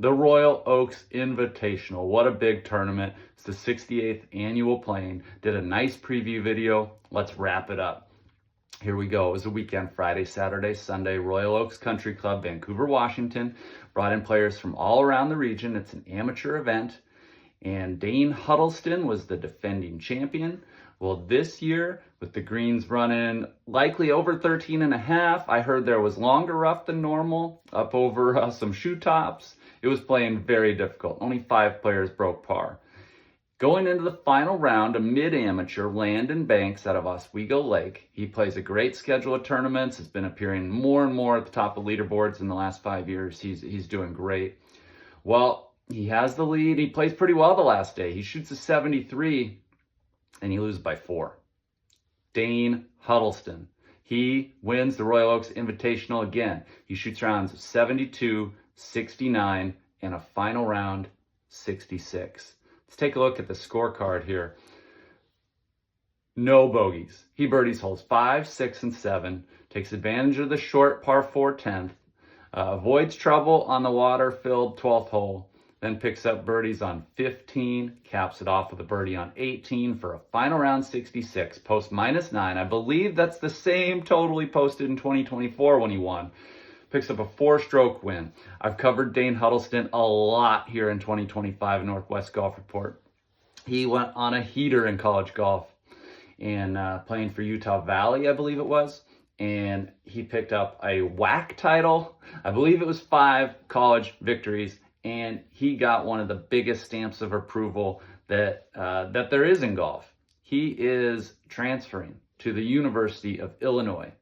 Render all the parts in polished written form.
The Royal Oaks Invitational. What a big tournament. It's the 68th annual playing. Did a nice preview video. Let's wrap it up. Here we go. It was a weekend, Friday, Saturday, Sunday. Royal Oaks Country Club, Vancouver, Washington. Brought in players from all around the region. It's an amateur event. And Dane Huddleston was the defending champion. Well, this year, with the greens running likely over 13 and a half, I heard there was longer rough than normal, up over some shoe tops. It was playing very difficult. Only 5 players broke par. Going into the final round, a mid-amateur, Landon Banks out of Oswego Lake. He plays a great schedule of tournaments, has been appearing more and more at the top of leaderboards in the last 5 years. He's doing great. Well, he has the lead. He plays pretty well the last day. He shoots a 73, and he loses by 4. Dane Huddleston. He wins the Royal Oaks Invitational again. He shoots rounds of 72, 69, and a final round 66. Let's take a look at the scorecard here. No bogeys. He birdies holes 5, 6, and 7. Takes advantage of the short par 4 10th. Avoids trouble on the water-filled 12th hole. Then picks up birdies on 15, caps it off with a birdie on 18 for a final round 66, post -9. I believe that's the same total he posted in 2024 when he won. Picks up a 4-stroke win. I've covered Dane Huddleston a lot here in 2025 Northwest Golf Report. He went on a heater in college golf and playing for Utah Valley, I believe it was. And he picked up a WAC title. I believe it was 5 college victories. And he got one of the biggest stamps of approval that there is in golf. He is transferring to the University of Illinois,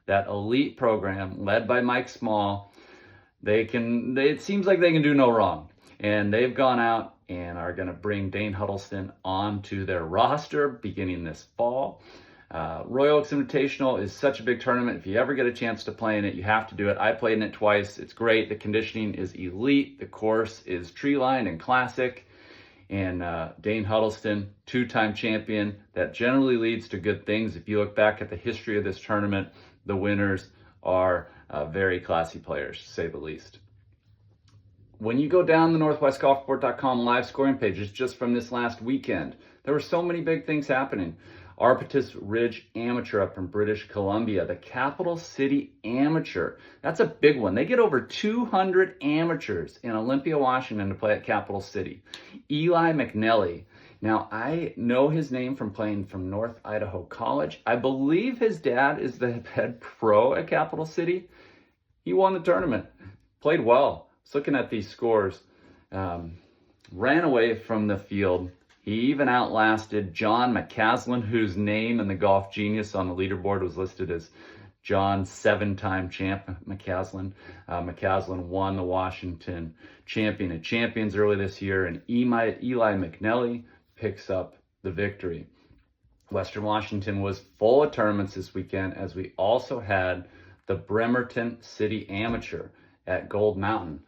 that elite program led by Mike Small. It seems like they can do no wrong. And they've gone out and are going to bring Dane Huddleston onto their roster beginning this fall. Royal Oaks Invitational is such a big tournament. If you ever get a chance to play in it, you have to do it. I played in it twice. It's great. The conditioning is elite. The course is tree-lined and classic. And Dane Huddleston, 2-time champion. That generally leads to good things. If you look back at the history of this tournament, the winners are very classy players, to say the least. When you go down the NorthwestGolfReport.com live scoring pages just from this last weekend, there were so many big things happening. Arbutus Ridge Amateur up in British Columbia, the Capital City Amateur. That's a big one. They get over 200 amateurs in Olympia, Washington to play at Capital City. Eli McNelly. Now, I know his name from playing from North Idaho College. I believe his dad is the head pro at Capital City. He won the tournament, played well. Just looking at these scores, ran away from the field. He even outlasted John McCaslin, whose name in the Golf Genius on the leaderboard was listed as John 7-time champ McCaslin. McCaslin won the Washington Champion of Champions early this year, and Eli McNelly picks up the victory. Western Washington was full of tournaments this weekend, as we also had the Bremerton City Amateur at Gold Mountain.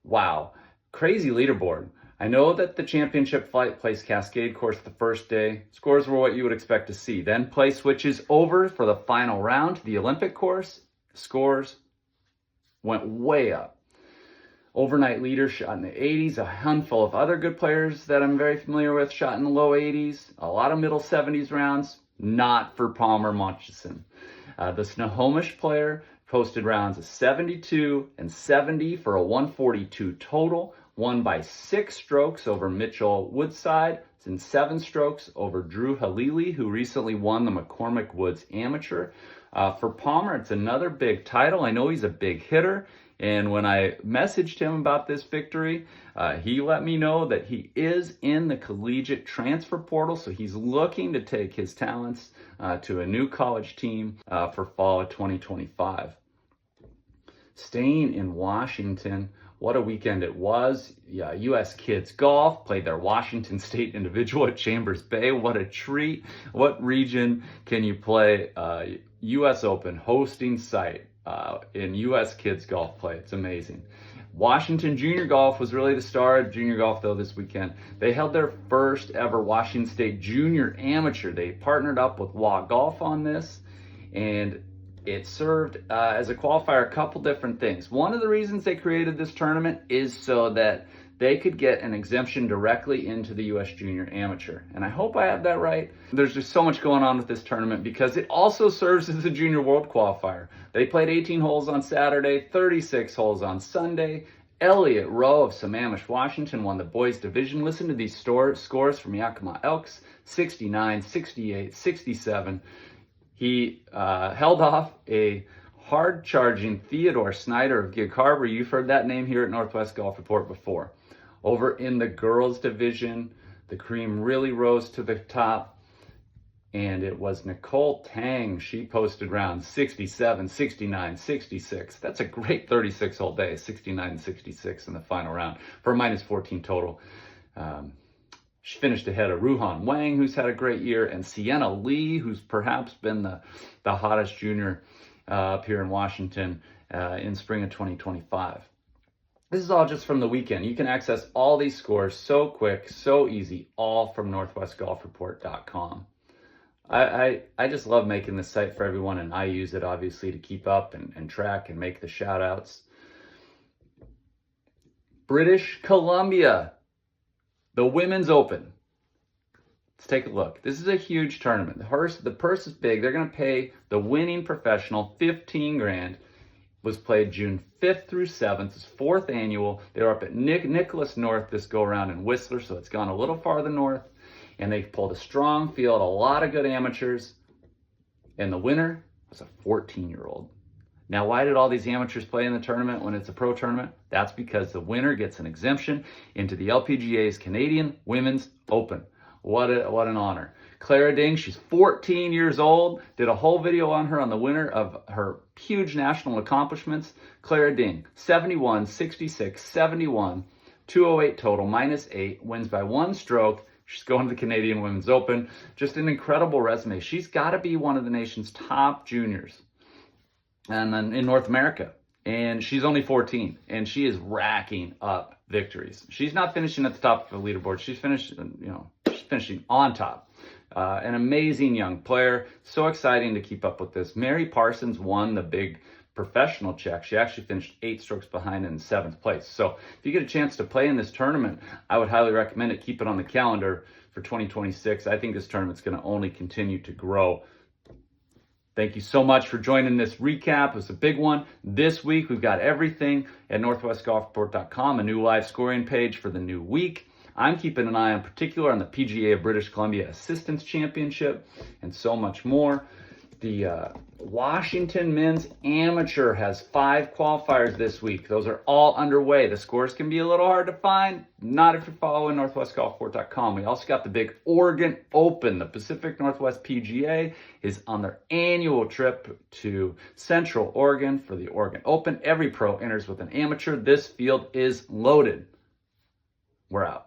Wow, crazy leaderboard. I know that the championship flight plays Cascade course the first day. Scores were what you would expect to see. Then play switches over for the final round to the Olympic course. Scores went way up. Overnight leaders shot in the 80s. A handful of other good players that I'm very familiar with shot in the low 80s. A lot of middle 70s rounds. Not for Palmer Munchison. The Snohomish player posted rounds of 72 and 70 for a 142 total. Won by 6 strokes over Mitchell Woodside. It's in 7 strokes over Drew Halili, who recently won the McCormick Woods Amateur. For Palmer, it's another big title. I know he's a big hitter. And when I messaged him about this victory, he let me know that he is in the collegiate transfer portal. So he's looking to take his talents to a new college team for fall of 2025. Staying in Washington, what a weekend it was. Yeah, U.S. Kids Golf played their Washington State Individual at Chambers Bay. What a treat. What region can you play U.S. Open hosting site in U.S. Kids Golf play? It's amazing. Washington Junior Golf was really the star of Junior Golf, though, this weekend. They held their first ever Washington State Junior Amateur. They partnered up with WA Golf on this, and It served as a qualifier a couple different things. One of the reasons they created this tournament is so that they could get an exemption directly into the U.S. Junior Amateur. And I hope I have that right. There's just so much going on with this tournament because it also serves as a Junior World Qualifier. They played 18 holes on Saturday, 36 holes on Sunday. Elliott Rowe of Sammamish, Washington won the boys division. Listen to these scores from Yakima Elks: 69, 68, 67. He held off a hard-charging Theodore Snyder of Gig Harbor. You've heard that name here at Northwest Golf Report before. Over in the girls division, the cream really rose to the top, and it was Nicole Tang. She posted rounds 67, 69, 66. That's a great 36-hole day, 69 and 66 in the final round for a minus 14 total. She finished ahead of Ruhan Wang, who's had a great year, and Sienna Lee, who's perhaps been the hottest junior up here in Washington in spring of 2025. This is all just from the weekend. You can access all these scores so quick, so easy, all from northwestgolfreport.com. I just love making this site for everyone, and I use it obviously to keep up and track and make the shout outs. British Columbia, the Women's Open. Let's take a look. This is a huge tournament. The purse is big. They're going to pay the winning professional $15,000. Was played June 5th through 7th. It's 4th annual. They were up at Nicholas North this go around in Whistler, so it's gone a little farther north. And they pulled a strong field, a lot of good amateurs. And the winner was a 14-year-old. Now, why did all these amateurs play in the tournament when it's a pro tournament? That's because the winner gets an exemption into the LPGA's Canadian Women's Open. What an honor. Clara Ding, she's 14 years old. Did a whole video on her on the winner of her huge national accomplishments. Clara Ding, 71, 66, 71, 208 total, minus 8, wins by 1 stroke. She's going to the Canadian Women's Open. Just an incredible resume. She's got to be one of the nation's top juniors and then in North America. And she's only 14, and she is racking up victories. She's not finishing at the top of the leaderboard. She's finishing on top. An amazing young player. So exciting to keep up with this. Mary Parsons won the big professional check. She actually finished 8 strokes behind in 7th place. So if you get a chance to play in this tournament, I would highly recommend it. Keep it on the calendar for 2026. I think this tournament's going to only continue to grow. Thank you so much for joining this recap. It was a big one. This week, we've got everything at northwestgolfreport.com, a new live scoring page for the new week. I'm keeping an eye in particular on the PGA of British Columbia Assistance Championship and so much more. The Washington Men's Amateur has 5 qualifiers this week. Those are all underway. The scores can be a little hard to find, not if you're following northwestgolfreport.com. We also got the big Oregon Open. The Pacific Northwest PGA is on their annual trip to Central Oregon for the Oregon Open. Every pro enters with an amateur. This field is loaded. We're out.